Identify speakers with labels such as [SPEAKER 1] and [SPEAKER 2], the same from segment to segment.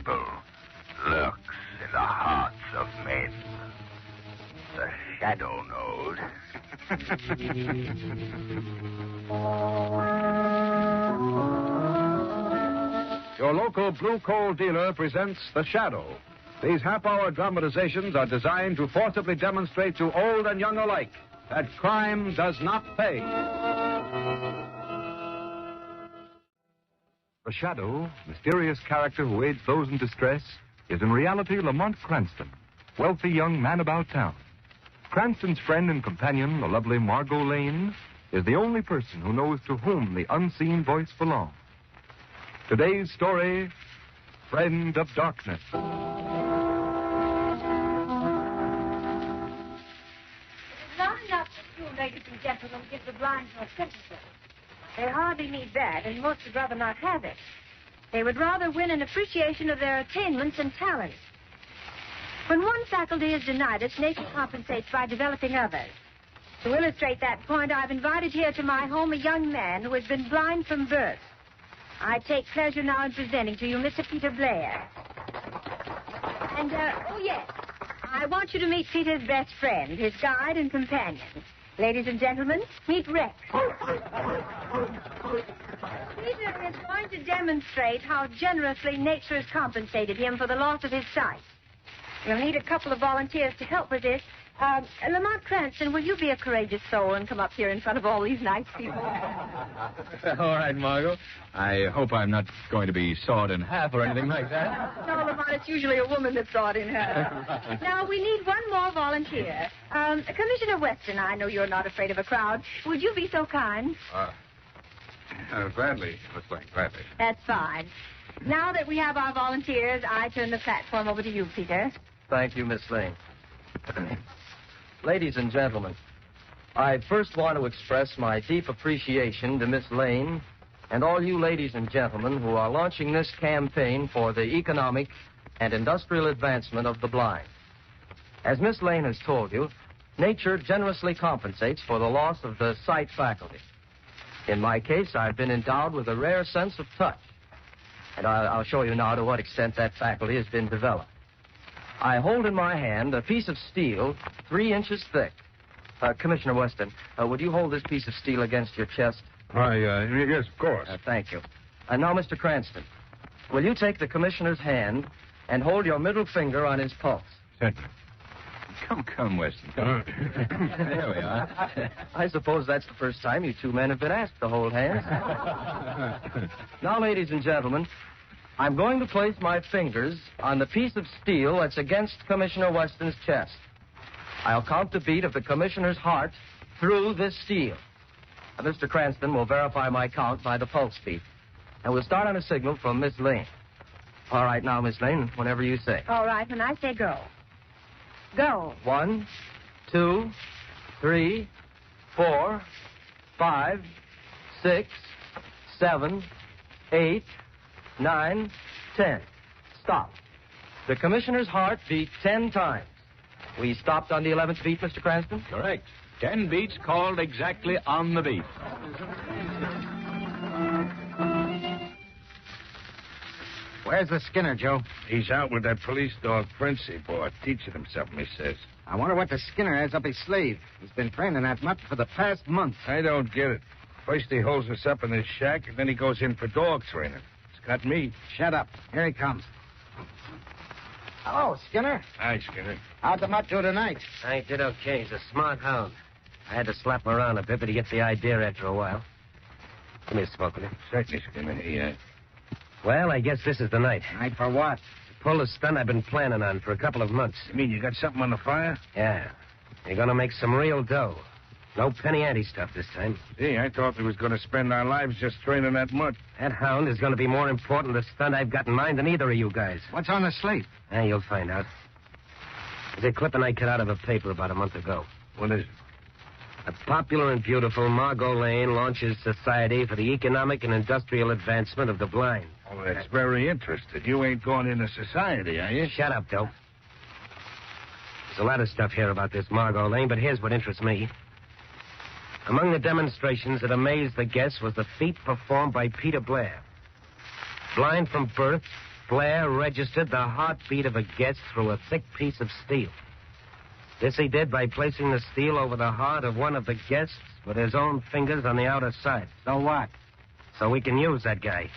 [SPEAKER 1] evil lurks in the hearts of men. The shadow knows.
[SPEAKER 2] Your local blue coal dealer presents The Shadow. These half-hour dramatizations are designed to forcibly demonstrate to old and young alike that crime does not pay. The Shadow, mysterious character who aids those in distress, is in reality Lamont Cranston, wealthy young man about town. Cranston's friend and companion, the lovely Margot Lane, is the only person who knows to whom the unseen voice belongs. Today's story, Friend of Darkness.
[SPEAKER 3] Not enough to you, ladies and gentlemen, give the blind no sympathy. They hardly need that, and most would rather not have it. They would rather win an appreciation of their attainments and talents. When one faculty is denied it, nature compensates by developing others. To illustrate that point, I've invited here to my home a young man who has been blind from birth. I take pleasure now in presenting to you Mr. Peter Blair. And, oh, yes, I want you to meet Peter's best friend, his guide and companion. Ladies and gentlemen, meet Rex. Peter is going to demonstrate how generously nature has compensated him for the loss of his sight. You'll need a couple of volunteers to help with this. Lamont Cranston, will you be a courageous soul and come up here in front of all these nice people?
[SPEAKER 4] All right, Margot. I hope I'm not going to be sawed in half or anything like that.
[SPEAKER 3] No, Lamont, it's usually a woman that's sawed in half.
[SPEAKER 4] Right.
[SPEAKER 3] Now, we need one more volunteer. Commissioner Weston, I know you're not afraid of a crowd. Would you be so kind?
[SPEAKER 4] Gladly, Miss Lane, gladly.
[SPEAKER 3] That's fine. Now that we have our volunteers, I turn the platform over to you, Peter.
[SPEAKER 5] Thank you, Miss Lane. Ladies and gentlemen, I first want to express my deep appreciation to Miss Lane and all you ladies and gentlemen who are launching this campaign for the economic and industrial advancement of the blind. As Miss Lane has told you, nature generously compensates for the loss of the sight faculty. In my case, I've been endowed with a rare sense of touch, and I'll show you now to what extent that faculty has been developed. I hold in my hand a piece of steel 3 inches thick. Commissioner Weston, would you hold this piece of steel against your chest?
[SPEAKER 2] Yes, of course.
[SPEAKER 5] Thank you. And now, Mr. Cranston, will you take the commissioner's hand and hold your middle finger on his pulse?
[SPEAKER 4] Certainly. Come, Weston. Come. There we are.
[SPEAKER 5] I suppose that's the first time you two men have been asked to hold hands. Now, ladies and gentlemen, I'm going to place my fingers on the piece of steel that's against Commissioner Weston's chest. I'll count the beat of the commissioner's heart through this steel. Mr. Cranston will verify my count by the pulse beat. And we'll start on a signal from Miss Lane. All right, now, Miss Lane, whenever you say.
[SPEAKER 3] All right, when I say go. Go.
[SPEAKER 5] 1, 2, 3, 4, 5, 6, 7, 8, 9, 10. Stop. The commissioner's heart beat 10 times. We stopped on the 11th beat, Mr. Cranston?
[SPEAKER 4] Correct. 10 beats called exactly on the beat.
[SPEAKER 6] Where's the Skinner, Joe?
[SPEAKER 1] He's out with that police dog, Princey, boy, teaching him something, he says.
[SPEAKER 6] I wonder what the Skinner has up his sleeve. He's been training that mutt for the past month.
[SPEAKER 1] I don't get it. First he holds us up in his shack, and then he goes in for dog training. It's got me.
[SPEAKER 6] Shut up. Here he comes. Hello, Skinner.
[SPEAKER 1] Hi, Skinner.
[SPEAKER 6] How'd the mutt do tonight?
[SPEAKER 5] I did okay. He's a smart hound. I had to slap him around a bit, but he gets the idea after a while. Give me a smoke, will you?
[SPEAKER 1] Certainly, Skinner. He,
[SPEAKER 5] Well, I guess this is the night.
[SPEAKER 6] Night for what?
[SPEAKER 5] Pull the stunt I've been planning on for a couple of months.
[SPEAKER 1] You mean you got something on the fire?
[SPEAKER 5] Yeah. You're gonna make some real dough. No penny ante stuff this time.
[SPEAKER 1] Gee, I thought we was going to spend our lives just training that mutt.
[SPEAKER 5] That hound is gonna be more important to the stunt I've got in mind than either of you guys.
[SPEAKER 6] What's on the slate?
[SPEAKER 5] You'll find out. There's a clipping I cut out of a paper about a month ago.
[SPEAKER 1] What is it?
[SPEAKER 5] A popular and beautiful Margot Lane launches Society for the Economic and Industrial Advancement of the Blind.
[SPEAKER 1] Oh, that's very interesting. You ain't going into society, are you?
[SPEAKER 5] Shut up, dope. There's a lot of stuff here about this Margot Lane, but here's what interests me. Among the demonstrations that amazed the guests was the feat performed by Peter Blair. Blind from birth,
[SPEAKER 7] Blair registered the heartbeat of a guest through a thick piece of steel. This he did by placing the steel over the heart of one of the guests with his own fingers on the outer side.
[SPEAKER 6] So what?
[SPEAKER 7] So we can use that guy.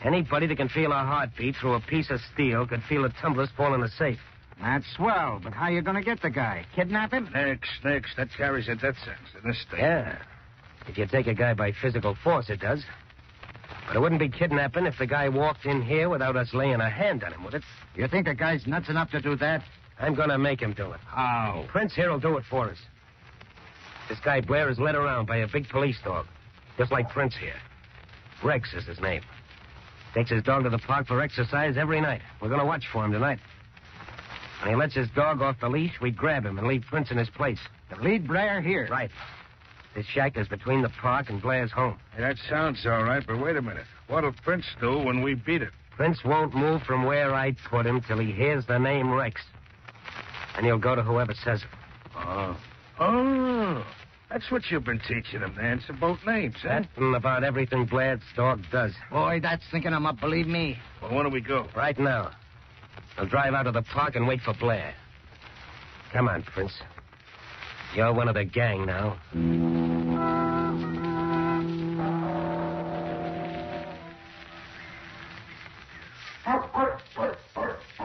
[SPEAKER 7] Anybody that can feel a heartbeat through a piece of steel could feel a tumbler's fall in a safe.
[SPEAKER 6] That's swell, but how you going to get the guy? Kidnap him?
[SPEAKER 8] Next. That carries a death sentence in this state.
[SPEAKER 7] Yeah. If you take a guy by physical force, it does. But it wouldn't be kidnapping if the guy walked in here without us laying a hand on him, would it?
[SPEAKER 6] You think the guy's nuts enough to do that?
[SPEAKER 7] I'm going to make him do it.
[SPEAKER 6] How?
[SPEAKER 7] Prince here will do it for us. This guy Blair is led around by a big police dog, just like Prince here. Rex is his name. Takes his dog to the park for exercise every night. We're going to watch for him tonight. When he lets his dog off the leash, we grab him and leave Prince in his place.
[SPEAKER 6] To lead Blair here?
[SPEAKER 7] Right. This shack is between the park and Blair's home.
[SPEAKER 8] Hey, that sounds all right, but wait a minute. What'll Prince do when we beat him?
[SPEAKER 7] Prince won't move from where I put him till he hears the name Rex. And he'll go to whoever says it.
[SPEAKER 8] Oh. That's what you've been teaching him, Nance, about names, huh?
[SPEAKER 7] That and about everything Blair's dog does.
[SPEAKER 6] Boy, that's thinking him up, believe me.
[SPEAKER 8] Well, when do we go?
[SPEAKER 7] Right now. We'll drive out of the park and wait for Blair. Come on, Prince. You're one of the gang now.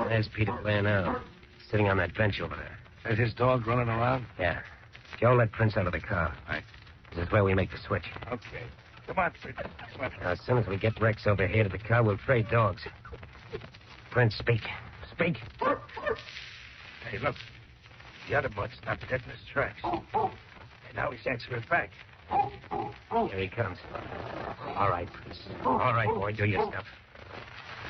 [SPEAKER 7] There's Peter Blair now, sitting on that bench over there.
[SPEAKER 8] Is his dog running around?
[SPEAKER 7] Yeah. Joe, let Prince out of the car.
[SPEAKER 8] Right.
[SPEAKER 7] This is where we make the switch.
[SPEAKER 8] Okay. Come on, Prince. Come on.
[SPEAKER 7] Now, as soon as we get Rex over here to the car, we'll trade dogs. Prince, speak. Speak.
[SPEAKER 8] Hey, look. The other bud stopped dead in his tracks. And now he's answering back.
[SPEAKER 7] Here he comes. All right, Prince. All right, boy, do your stuff.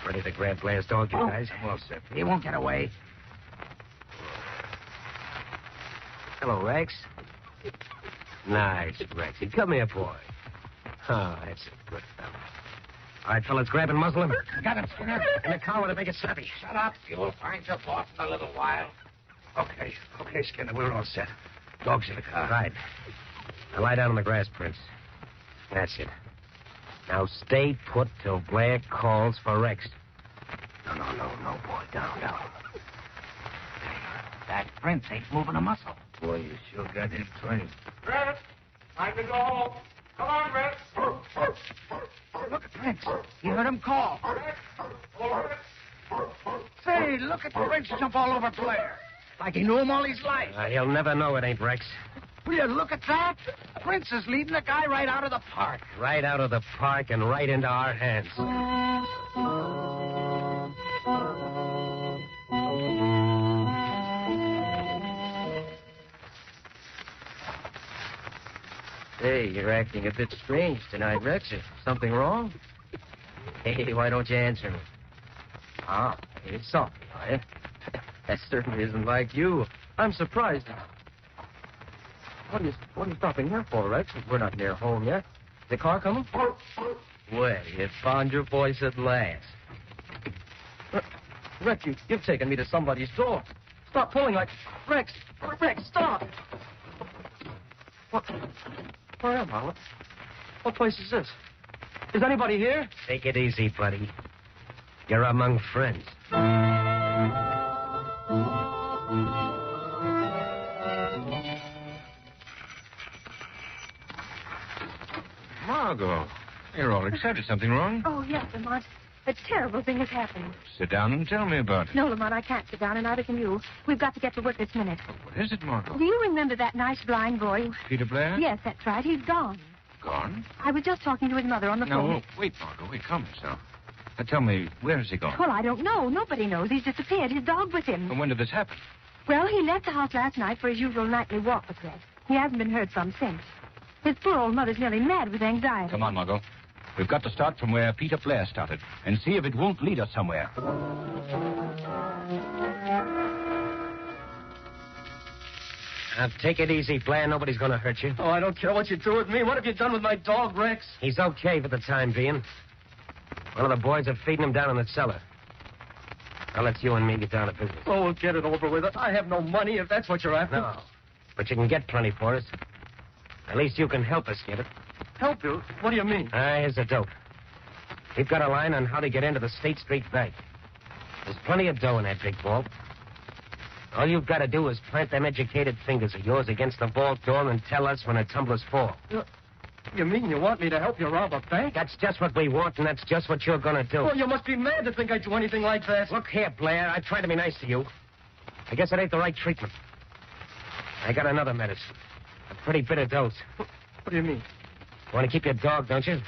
[SPEAKER 7] Ready to grab Blair's dog, you guys?
[SPEAKER 8] I'm all set.
[SPEAKER 6] He won't get away.
[SPEAKER 7] Hello, Rex. Nice, Rexy. Come here, boy. Oh, that's a good fellow. All right, fellas, grab and muzzle him.
[SPEAKER 6] Got him, Skinner.
[SPEAKER 7] In the car with a big snappy.
[SPEAKER 6] Shut up. You'll find your boss in a little while.
[SPEAKER 8] Okay, Skinner, we're all set. Dog's in the car.
[SPEAKER 7] Right. Now lie down on the grass, Prince. That's it. Now stay put till Blair calls for Rex. No, boy. Down.
[SPEAKER 6] That Prince ain't moving a muscle.
[SPEAKER 8] Boy, you sure got him trained.
[SPEAKER 9] Rex, time to go home. Come on, Rex.
[SPEAKER 6] Look at Prince. You heard him call. Say, look at Prince jump all over Blair. Like he knew him all his life.
[SPEAKER 7] He'll never know it ain't Rex.
[SPEAKER 6] Will you look at that? Prince is leading the guy right out of the park.
[SPEAKER 7] Right out of the park and right into our hands.
[SPEAKER 5] Hey, you're acting a bit strange tonight, Rex. Is something wrong? Hey, why don't you answer me? Ah, it's something, are you? That certainly isn't like you. I'm surprised. What are you stopping here for, Rex? We're not near home yet. Is the car coming? Well, you found your voice at last. Rex, you've taken me to somebody's door. Stop pulling like... Rex, stop! What? Where am I? What place is this? Is anybody here?
[SPEAKER 7] Take it easy, buddy. You're among friends.
[SPEAKER 4] Margot, you're all excited. Something wrong?
[SPEAKER 3] Oh, yes, Lamont. A terrible thing has happened.
[SPEAKER 4] Sit down and tell me about it.
[SPEAKER 3] No, Lamont, I can't sit down, and neither can you. We've got to get to work this minute.
[SPEAKER 4] What is it, Margot?
[SPEAKER 3] Do you remember that nice blind boy?
[SPEAKER 4] Peter Blair?
[SPEAKER 3] Yes, that's right. He's gone.
[SPEAKER 4] Gone?
[SPEAKER 3] I was just talking to his mother on the phone.
[SPEAKER 4] No, wait, Margot. Wait, calm yourself. Now, tell me, where has he gone?
[SPEAKER 3] Well, I don't know. Nobody knows. He's disappeared. His dog with him.
[SPEAKER 4] And when did this happen?
[SPEAKER 3] Well, he left the house last night for his usual nightly walk with Rex. He hasn't been heard from since. His poor old mother's nearly mad with anxiety.
[SPEAKER 4] Come on, Margot. We've got to start from where Peter Blair started and see if it won't lead us somewhere.
[SPEAKER 7] Now, take it easy, Blair. Nobody's going to hurt you.
[SPEAKER 5] Oh, I don't care what you do with me. What have you done with my dog, Rex?
[SPEAKER 7] He's okay for the time being. One of the boys are feeding him down in the cellar. Now, let's you and me get down to business.
[SPEAKER 5] Oh, we'll get it over with. I have no money if that's what you're after.
[SPEAKER 7] No. But you can get plenty for us. At least you can help us get it.
[SPEAKER 5] Help you? What do you mean?
[SPEAKER 7] Here's the dope. We've got a line on how to get into the State Street Bank. There's plenty of dough in that big vault. All you've got to do is plant them educated fingers of yours against the vault door and tell us when the tumblers fall.
[SPEAKER 5] You mean you want me to help you rob a bank?
[SPEAKER 7] That's just what we want, and that's just what you're going to do.
[SPEAKER 5] Well, you must be mad to think I'd do anything like that.
[SPEAKER 7] Look here, Blair. I tried to be nice to you. I guess it ain't the right treatment. I got another medicine. A pretty bitter dose.
[SPEAKER 5] What do you mean?
[SPEAKER 7] You want to keep your dog, don't you?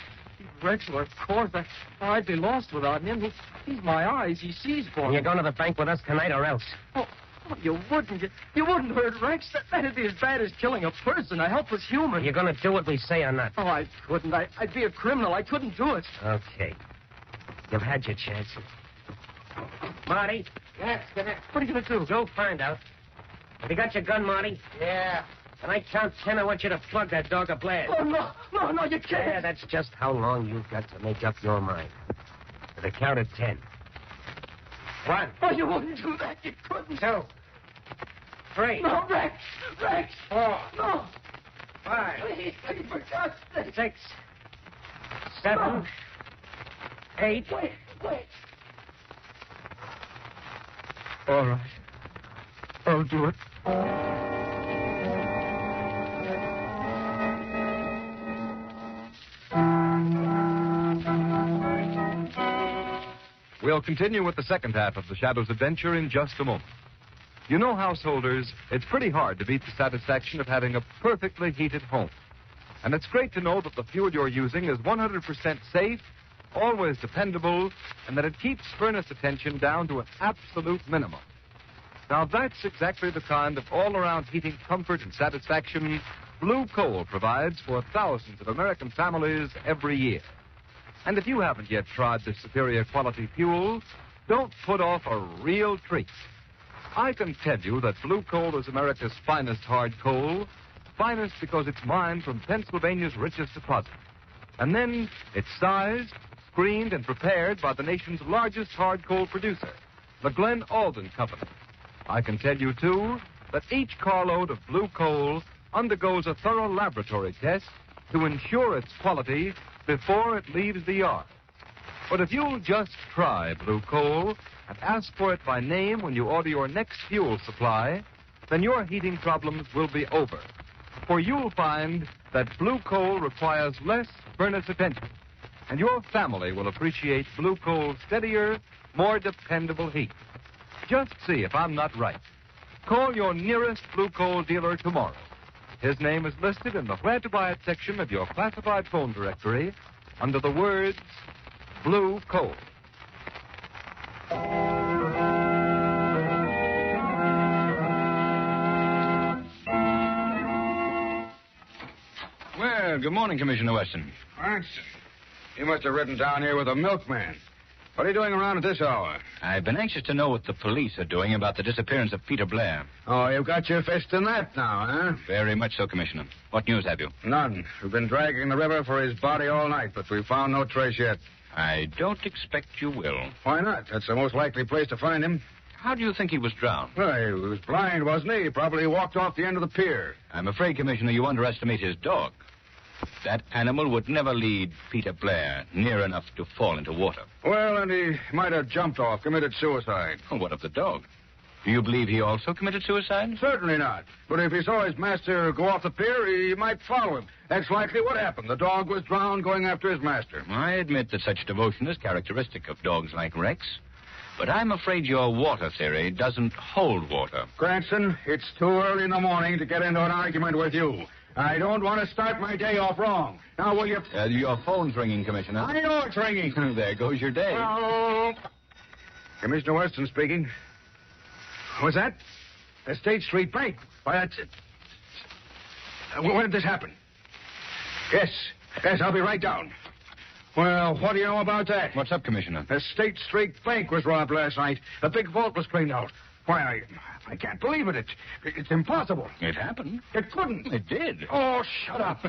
[SPEAKER 5] Rex, well, of course. I'd be lost without him. He's my eyes. He sees for
[SPEAKER 7] And
[SPEAKER 5] me.
[SPEAKER 7] you're going to the bank with us tonight or else.
[SPEAKER 5] Oh, you wouldn't. You wouldn't hurt Rex. That'd be as bad as killing a person, a helpless human.
[SPEAKER 7] You're going to do what we say or not?
[SPEAKER 5] Oh, I couldn't. I'd be a criminal. I couldn't do it.
[SPEAKER 7] Okay. You've had your chances. Marty?
[SPEAKER 5] Yes, what are you going to do?
[SPEAKER 7] Go find out. Have you got your gun, Marty?
[SPEAKER 5] Yeah.
[SPEAKER 7] When I count 10, I want you to plug that dog a blast.
[SPEAKER 5] Oh, no, you can't.
[SPEAKER 7] Yeah, that's just how long you've got to make up your mind. To the count of 10. 1.
[SPEAKER 5] Oh, you wouldn't do that. You couldn't.
[SPEAKER 7] 2. 3.
[SPEAKER 5] No, Rex.
[SPEAKER 7] 4.
[SPEAKER 5] No.
[SPEAKER 7] 5.
[SPEAKER 5] Please, for God's sake.
[SPEAKER 7] 6. 7. 8.
[SPEAKER 5] Wait.
[SPEAKER 6] All right. I'll do it.
[SPEAKER 2] We'll continue with the second half of the Shadow's adventure in just a moment. You know, householders, it's pretty hard to beat the satisfaction of having a perfectly heated home. And it's great to know that the fuel you're using is 100% safe, always dependable, and that it keeps furnace attention down to an absolute minimum. Now, that's exactly the kind of all-around heating comfort and satisfaction Blue Coal provides for thousands of American families every year. And if you haven't yet tried this superior quality fuel, don't put off a real treat. I can tell you that Blue Coal is America's finest hard coal, finest because it's mined from Pennsylvania's richest deposit. And then it's sized, screened, and prepared by the nation's largest hard coal producer, the Glen Alden Company. I can tell you, too, that each carload of Blue Coal undergoes a thorough laboratory test to ensure its quality before it leaves the yard. But if you'll just try Blue Coal and ask for it by name when you order your next fuel supply, then your heating problems will be over. For you'll find that Blue Coal requires less furnace attention, and your family will appreciate Blue Coal's steadier, more dependable heat. Just see if I'm not right. Call your nearest Blue Coal dealer tomorrow. His name is listed in the Where to Buy It section of your classified phone directory under the words Blue Coal.
[SPEAKER 4] Well, good morning, Commissioner Weston.
[SPEAKER 10] Cranston, you must have ridden down here with a milkman. What are you doing around at this hour?
[SPEAKER 4] I've been anxious to know what the police are doing about the disappearance of Peter Blair.
[SPEAKER 10] Oh, you've got your fist in that now, huh?
[SPEAKER 4] Very much so, Commissioner. What news have you?
[SPEAKER 10] None. We've been dragging the river for his body all night, but we've found no trace yet.
[SPEAKER 4] I don't expect you will.
[SPEAKER 10] Why not? That's the most likely place to find him.
[SPEAKER 4] How do you think he was drowned?
[SPEAKER 10] Well, he was blind, wasn't he? He probably walked off the end of the pier.
[SPEAKER 4] I'm afraid, Commissioner, you underestimate his dog. That animal would never lead Peter Blair near enough to fall into water.
[SPEAKER 10] Well, and he might have jumped off, committed suicide.
[SPEAKER 4] Well, what of the dog? Do you believe he also committed suicide?
[SPEAKER 10] Certainly not. But if he saw his master go off the pier, he might follow him. That's likely what happened. The dog was drowned going after his master.
[SPEAKER 4] I admit that such devotion is characteristic of dogs like Rex. But I'm afraid your water theory doesn't hold water.
[SPEAKER 10] Cranston, it's too early in the morning to get into an argument with you. I don't want to start my day off wrong. Now, will you...
[SPEAKER 4] Your phone's ringing, Commissioner.
[SPEAKER 10] I know it's ringing.
[SPEAKER 4] There goes your day.
[SPEAKER 10] Commissioner Weston speaking. What's that? The State Street Bank. Why, that's it. When did this happen? Yes, I'll be right down. Well, what do you know about that?
[SPEAKER 4] What's up, Commissioner?
[SPEAKER 10] The State Street Bank was robbed last night. The big vault was cleaned out. Why, I can't believe it. It's impossible.
[SPEAKER 4] It happened.
[SPEAKER 10] It couldn't.
[SPEAKER 4] It did.
[SPEAKER 10] Oh, shut up.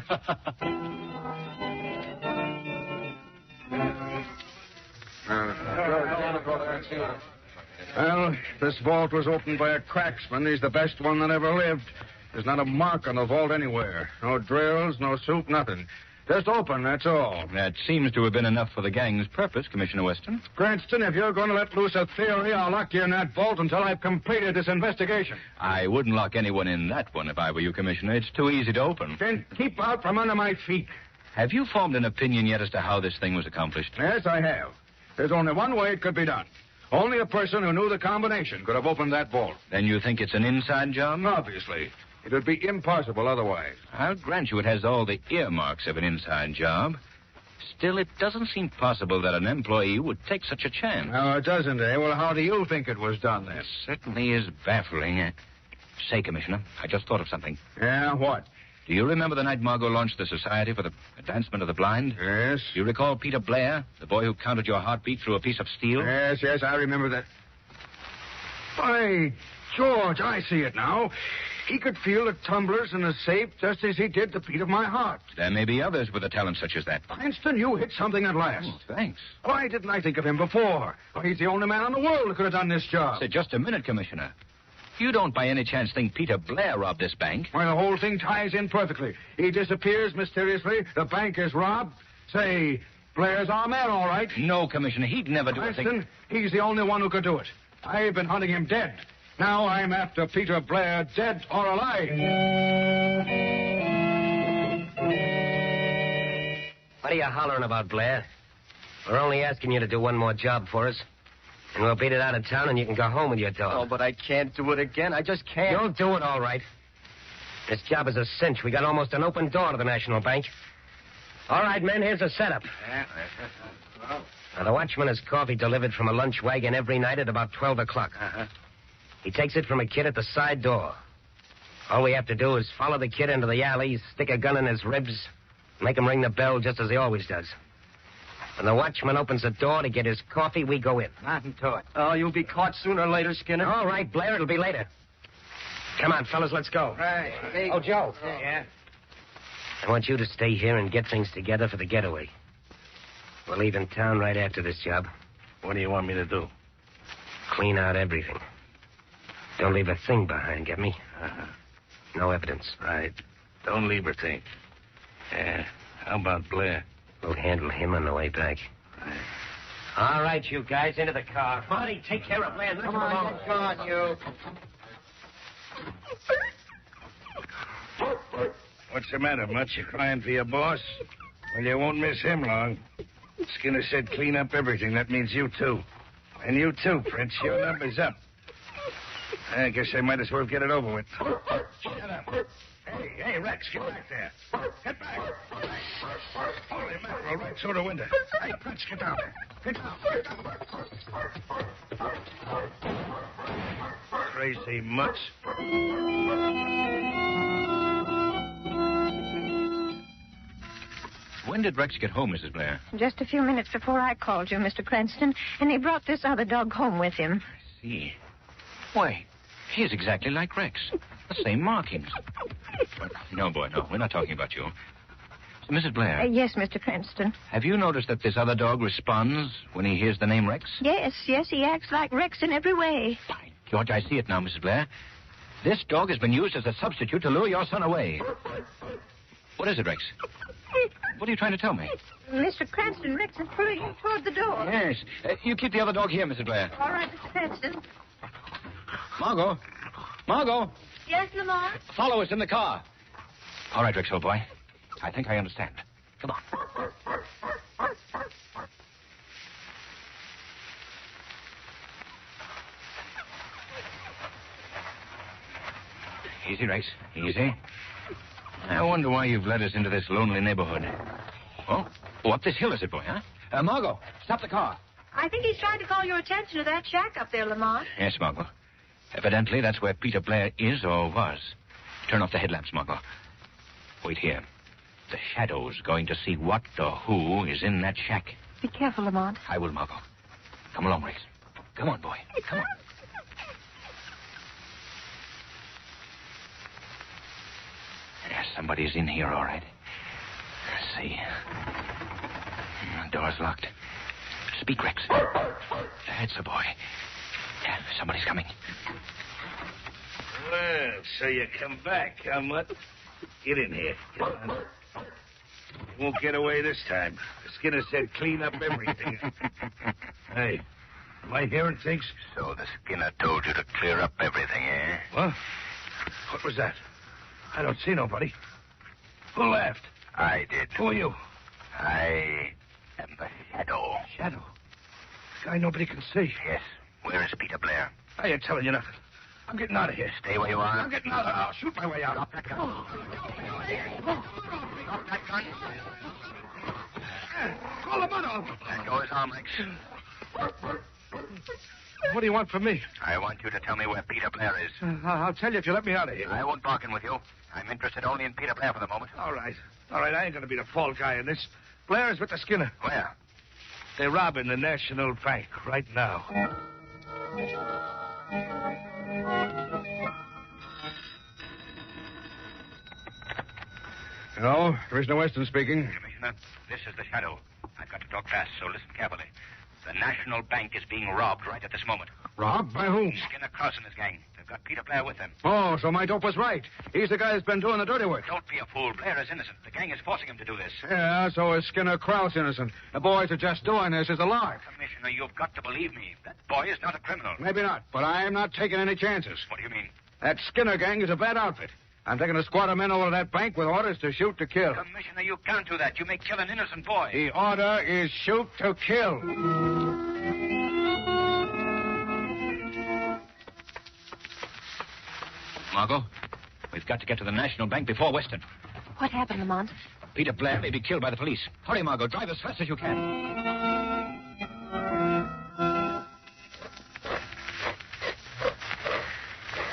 [SPEAKER 10] Well, this vault was opened by a cracksman. He's the best one that ever lived. There's not a mark on the vault anywhere. No drills, no soup, nothing. Just open, that's all.
[SPEAKER 4] That seems to have been enough for the gang's purpose, Commissioner Weston.
[SPEAKER 10] Cranston, if you're going to let loose a theory, I'll lock you in that vault until I've completed this investigation.
[SPEAKER 4] I wouldn't lock anyone in that one if I were you, Commissioner. It's too easy to open.
[SPEAKER 10] Then keep out from under my feet.
[SPEAKER 4] Have you formed an opinion yet as to how this thing was accomplished?
[SPEAKER 10] Yes, I have. There's only one way it could be done. Only a person who knew the combination could have opened that vault.
[SPEAKER 4] Then you think it's an inside job?
[SPEAKER 10] Obviously. It would be impossible otherwise.
[SPEAKER 4] I'll grant you it has all the earmarks of an inside job. Still, it doesn't seem possible that an employee would take such a chance.
[SPEAKER 10] No, it doesn't, eh? Well, how do you think it was done, then?
[SPEAKER 4] It certainly is baffling. Say, Commissioner, I just thought of something.
[SPEAKER 10] Yeah, what?
[SPEAKER 4] Do you remember the night Margot launched the Society for the Advancement of the Blind?
[SPEAKER 10] Yes.
[SPEAKER 4] Do you recall Peter Blair, the boy who counted your heartbeat through a piece of steel?
[SPEAKER 10] Yes, I remember that. By George, I see it now. He could feel the tumblers in the safe just as he did the beat of my heart.
[SPEAKER 4] There may be others with a talent such as that.
[SPEAKER 10] Cranston, you hit something at last.
[SPEAKER 4] Oh, thanks.
[SPEAKER 10] Why didn't I think of him before? Well, he's the only man in the world who could have done this job.
[SPEAKER 4] Say, just a minute, Commissioner. You don't by any chance think Peter Blair robbed this bank?
[SPEAKER 10] Why, the whole thing ties in perfectly. He disappears mysteriously. The bank is robbed. Say, Blair's our man, all right.
[SPEAKER 4] No, Commissioner. He'd never do a thing.
[SPEAKER 10] Cranston, he's the only one who could do it. I've been hunting him dead. Now I'm after Peter Blair, dead or alive.
[SPEAKER 7] What are you hollering about, Blair? We're only asking you to do one more job for us. And we'll beat it out of town and you can go home with your dog.
[SPEAKER 5] Oh, but I can't do it again. I just can't.
[SPEAKER 7] You'll do it all right. This job is a cinch. We got almost an open door to the National Bank. All right, men, here's the setup. Now, the watchman has coffee delivered from a lunch wagon every night at about 12 o'clock. He takes it from a kid at the side door. All we have to do is follow the kid into the alley, stick a gun in his ribs, make him ring the bell just as he always does. When the watchman opens the door to get his coffee, we go in.
[SPEAKER 5] Nothing to it. Oh, you'll be caught sooner or later, Skinner.
[SPEAKER 7] All right, Blair, it'll be later. Come on, fellas, let's go.
[SPEAKER 6] Right.
[SPEAKER 7] Oh, Joe.
[SPEAKER 6] Yeah.
[SPEAKER 7] I want you to stay here and get things together for the getaway. We're leaving town right after this job.
[SPEAKER 8] What do you want me to do?
[SPEAKER 7] Clean out everything. Don't leave a thing behind, get me? No evidence.
[SPEAKER 8] Right. Don't leave a thing. Yeah. How about Blair?
[SPEAKER 7] We'll handle him on the way back.
[SPEAKER 8] Right.
[SPEAKER 7] All right, you guys, into the car. Marty, take care of Blair.
[SPEAKER 6] Come on, get going, you.
[SPEAKER 8] What's the matter, Mutt? You crying for your boss? Well, you won't miss him long. Skinner said clean up everything. That means you, too. And you, too, Prince. Your number's up. I guess I might as well get it over with. Shut up. Hey, Rex, get back there. Get back. Holy mackerel, right through the window. Hey, Prince, get down there. Get down. Crazy mutts.
[SPEAKER 4] When did Rex get home, Mrs. Blair?
[SPEAKER 3] Just a few minutes before I called you, Mr. Cranston, and he brought this other dog home with him.
[SPEAKER 4] I see. Why, he's exactly like Rex. The same markings. No, boy, no. We're not talking about you. So, Mrs. Blair.
[SPEAKER 3] Yes, Mr. Cranston.
[SPEAKER 4] Have you noticed that this other dog responds when he hears the name Rex?
[SPEAKER 3] Yes, he acts like Rex in every way.
[SPEAKER 4] By George, I see it now, Mrs. Blair. This dog has been used as a substitute to lure your son away. What is it, Rex? What are you trying to tell me?
[SPEAKER 3] Mr. Cranston, Rex is pulling him toward the door.
[SPEAKER 4] Yes. You keep the other dog here, Mrs. Blair.
[SPEAKER 3] All right, Mr. Cranston.
[SPEAKER 4] Margot. Margot.
[SPEAKER 3] Yes, Lamont?
[SPEAKER 4] Follow us in the car. All right, Rex, old boy. I think I understand. Come on. Easy, Rex. Easy. I wonder why you've led us into this lonely neighborhood. Oh, up this hill is it, boy, huh? Margot, stop the car.
[SPEAKER 3] I think he's trying to call your attention to that shack up there, Lamont.
[SPEAKER 4] Yes, Margot. Evidently, that's where Peter Blair is or was. Turn off the headlamps, Margot. Wait here. The Shadow's going to see what or who is in that shack.
[SPEAKER 3] Be careful, Lamont.
[SPEAKER 4] I will, Margot. Come along, Rex. Come on, boy. Come on. Yes, somebody's in here, all right. Let's see. The door's locked. Speak, Rex. That's the boy. Yeah, somebody's coming.
[SPEAKER 8] Well, so you come back, huh, Mutt? Get in here. Come on. You won't get away this time. The Skinner said clean up everything. Hey, am I hearing things?
[SPEAKER 1] So the Skinner told you to clear up everything, eh?
[SPEAKER 8] What? What was that? I don't see nobody. Who laughed?
[SPEAKER 1] I did.
[SPEAKER 8] Who are you?
[SPEAKER 1] I am the Shadow.
[SPEAKER 8] Shadow. The guy nobody can see.
[SPEAKER 1] Yes. Where is Peter Blair?
[SPEAKER 8] I ain't telling you nothing. I'm getting out of here.
[SPEAKER 1] Stay where you are.
[SPEAKER 8] I'm getting out of here. I'll shoot my way out.
[SPEAKER 1] Drop that gun. Drop that gun.
[SPEAKER 8] Call the mud off.
[SPEAKER 1] Let go his arm, Rex.
[SPEAKER 8] What do you want from me?
[SPEAKER 1] I want you to tell me where Peter Blair is.
[SPEAKER 8] I'll tell you if you let me out of here.
[SPEAKER 1] I won't bargain with you. I'm interested only in Peter Blair for the moment.
[SPEAKER 8] All right. All right, I ain't going to be the fall guy in this. Blair is with the Skinner.
[SPEAKER 1] Where?
[SPEAKER 8] They're robbing the National Bank right now.
[SPEAKER 10] Hello, Commissioner Weston speaking.
[SPEAKER 4] Commissioner, this is the Shadow. I've got to talk fast, so listen carefully. The National Bank is being robbed right at this moment.
[SPEAKER 10] Robbed? By whom?
[SPEAKER 4] Skinner Cross and his gang. They've got Peter Blair with them.
[SPEAKER 10] Oh, so my dope was right. He's the guy that's been doing the dirty work.
[SPEAKER 4] Don't be a fool. Blair is innocent. The gang is forcing him to do this.
[SPEAKER 10] Yeah, so is Skinner Krause innocent. The boys are just doing this as a lark.
[SPEAKER 4] Commissioner, you've got to believe me. That boy is not a criminal.
[SPEAKER 10] Maybe not, but I am not taking any chances.
[SPEAKER 4] What do you mean?
[SPEAKER 10] That Skinner gang is a bad outfit. I'm taking a squad of men over to that bank with orders to shoot to kill.
[SPEAKER 4] Commissioner, you can't do that. You may kill an innocent boy.
[SPEAKER 10] The order is shoot to kill.
[SPEAKER 4] Margot, we've got to get to the National Bank before Weston.
[SPEAKER 3] What happened, Lamont?
[SPEAKER 4] Peter Blair may be killed by the police. Hurry, Margot. Drive as fast as you can.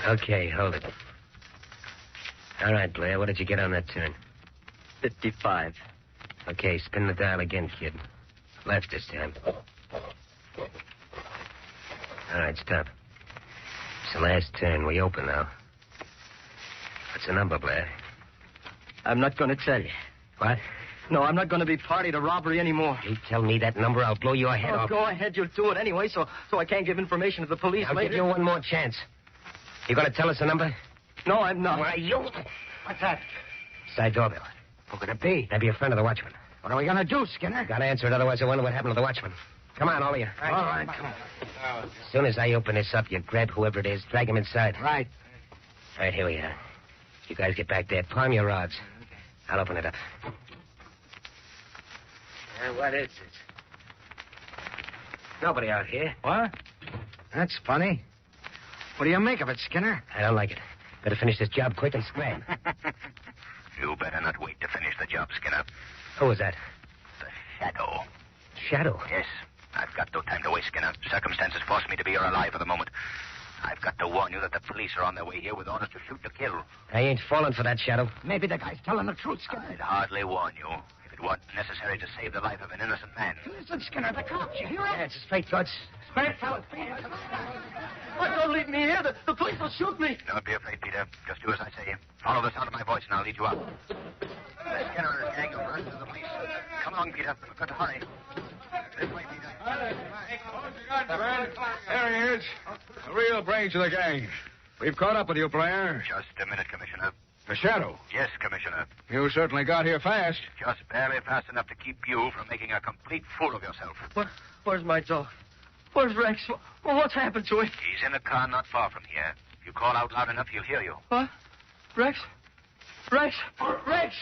[SPEAKER 7] Okay, hold it. All right, Blair, what did you get on that turn?
[SPEAKER 5] 55.
[SPEAKER 7] Okay, spin the dial again, kid. Left this time. All right, stop. It's the last turn. We open now. What's the number, Blair?
[SPEAKER 5] I'm not going to tell you.
[SPEAKER 7] What?
[SPEAKER 5] No, I'm not going to be party to robbery anymore.
[SPEAKER 7] You tell me that number, I'll blow your head off.
[SPEAKER 5] Go ahead. You'll do it anyway, so I can't give information to the police
[SPEAKER 7] I'll
[SPEAKER 5] later.
[SPEAKER 7] give you one more chance. You going to tell us the number?
[SPEAKER 5] No, I'm not.
[SPEAKER 7] Why, you...
[SPEAKER 6] What's that?
[SPEAKER 7] Side doorbell.
[SPEAKER 6] Who could it be?
[SPEAKER 7] That'd be a friend of the watchman.
[SPEAKER 6] What are we going to do, Skinner?
[SPEAKER 7] Gotta answer it, otherwise I wonder what happened to the watchman. Come on, all of you.
[SPEAKER 6] All right, come on.
[SPEAKER 7] As soon as I open this up, you grab whoever it is, drag him inside.
[SPEAKER 6] Right.
[SPEAKER 7] All right, here we are. You guys get back there. Palm your rods. I'll open it up. What is it? Nobody out here.
[SPEAKER 6] What? That's funny. What do you make of it, Skinner?
[SPEAKER 7] I don't like it. Better finish this job quick and scram.
[SPEAKER 1] You better not wait to finish the job, Skinner.
[SPEAKER 7] Who was that?
[SPEAKER 1] The Shadow.
[SPEAKER 7] Shadow.
[SPEAKER 1] Yes. I've got no time to waste, Skinner. Circumstances force me to be here alive for the moment. I've got to warn you that the police are on their way here with orders to shoot to kill.
[SPEAKER 7] I ain't falling for that, Shadow.
[SPEAKER 6] Maybe the guy's telling the truth, Skinner.
[SPEAKER 1] I'd hardly warn you if it weren't necessary to save the life of an innocent man.
[SPEAKER 6] Listen, Skinner, the cops, you hear it?
[SPEAKER 7] Yeah, it's a straight guts.
[SPEAKER 6] Straight, fellas.
[SPEAKER 5] Don't leave me here. The police will shoot me.
[SPEAKER 1] Don't be afraid, Peter. Just do as I say. Follow the sound of my voice, and I'll lead you up. Skinner and his gang have run to the police. Come along, Peter. We've got to hurry. This way, Peter.
[SPEAKER 10] There he is. The real brains of the gang. We've caught up with you, Blair.
[SPEAKER 1] Just a minute, Commissioner.
[SPEAKER 10] The Shadow.
[SPEAKER 1] Yes, Commissioner.
[SPEAKER 10] You certainly got here fast.
[SPEAKER 1] Just barely fast enough to keep you from making a complete fool of yourself.
[SPEAKER 5] Where's my dog? Where's Rex? What's happened to him?
[SPEAKER 1] He's in a car not far from here. If you call out loud enough, he'll hear you.
[SPEAKER 5] What? Rex? Rex! Rex!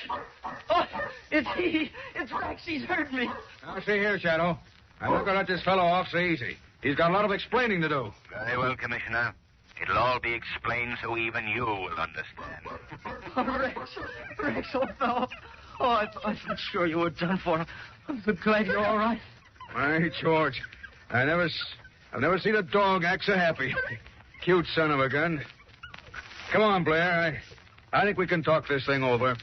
[SPEAKER 5] Oh, it's he. It's Rex. He's hurt me.
[SPEAKER 10] Now, see here, Shadow. I'm not going to let this fellow off so easy. He's got a lot of explaining to do.
[SPEAKER 1] Very well, Commissioner. It'll all be explained so even you will understand.
[SPEAKER 5] Oh, Rex, old fellow. Oh, I thought sure you were done for. I'm so glad you're all right.
[SPEAKER 10] My George, I've never seen a dog act so happy. Cute son of a gun. Come on, Blair. I think we can talk this thing over.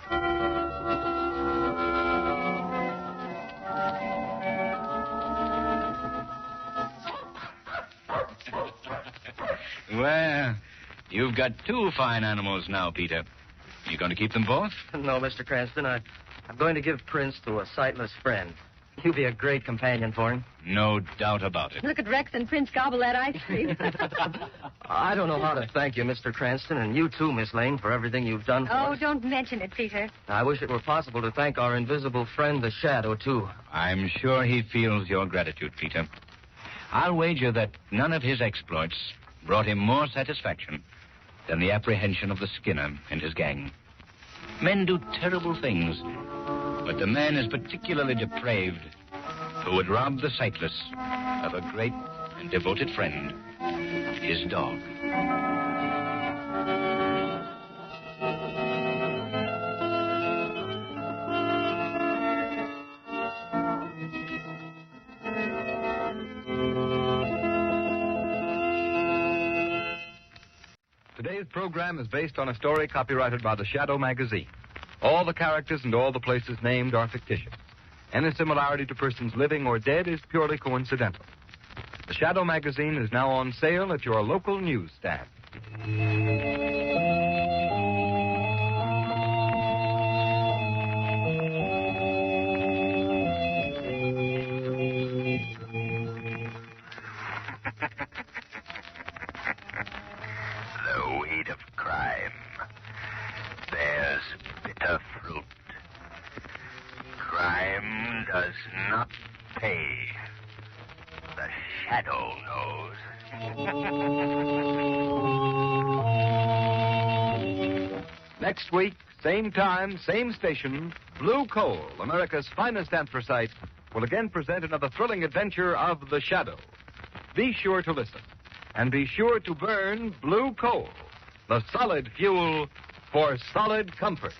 [SPEAKER 4] Well, you've got two fine animals now, Peter. You going to keep them both?
[SPEAKER 5] No, Mr. Cranston. I'm going to give Prince to a sightless friend. You'll be a great companion for him.
[SPEAKER 4] No doubt about it.
[SPEAKER 3] Look at Rex and Prince gobble that ice cream.
[SPEAKER 5] I don't know how to thank you, Mr. Cranston, and you too, Miss Lane, for everything you've done for us.
[SPEAKER 3] Don't mention it, Peter.
[SPEAKER 5] I wish it were possible to thank our invisible friend, the Shadow, too.
[SPEAKER 4] I'm sure he feels your gratitude, Peter. I'll wager that none of his exploits brought him more satisfaction than the apprehension of the Skinner and his gang. Men do terrible things, but the man is particularly depraved who would rob the sightless of a great and devoted friend, his dog.
[SPEAKER 2] Today's program is based on a story copyrighted by the Shadow magazine. All the characters and all the places named are fictitious. Any similarity to persons living or dead is purely coincidental. The Shadow magazine is now on sale at your local newsstand.
[SPEAKER 1] The weed of crime bears bitter fruit. Crime does not pay. The Shadow knows.
[SPEAKER 2] Next week, same time, same station, Blue Coal, America's finest anthracite, will again present another thrilling adventure of the Shadow. Be sure to listen. And be sure to burn Blue Coal, the solid fuel for solid comfort.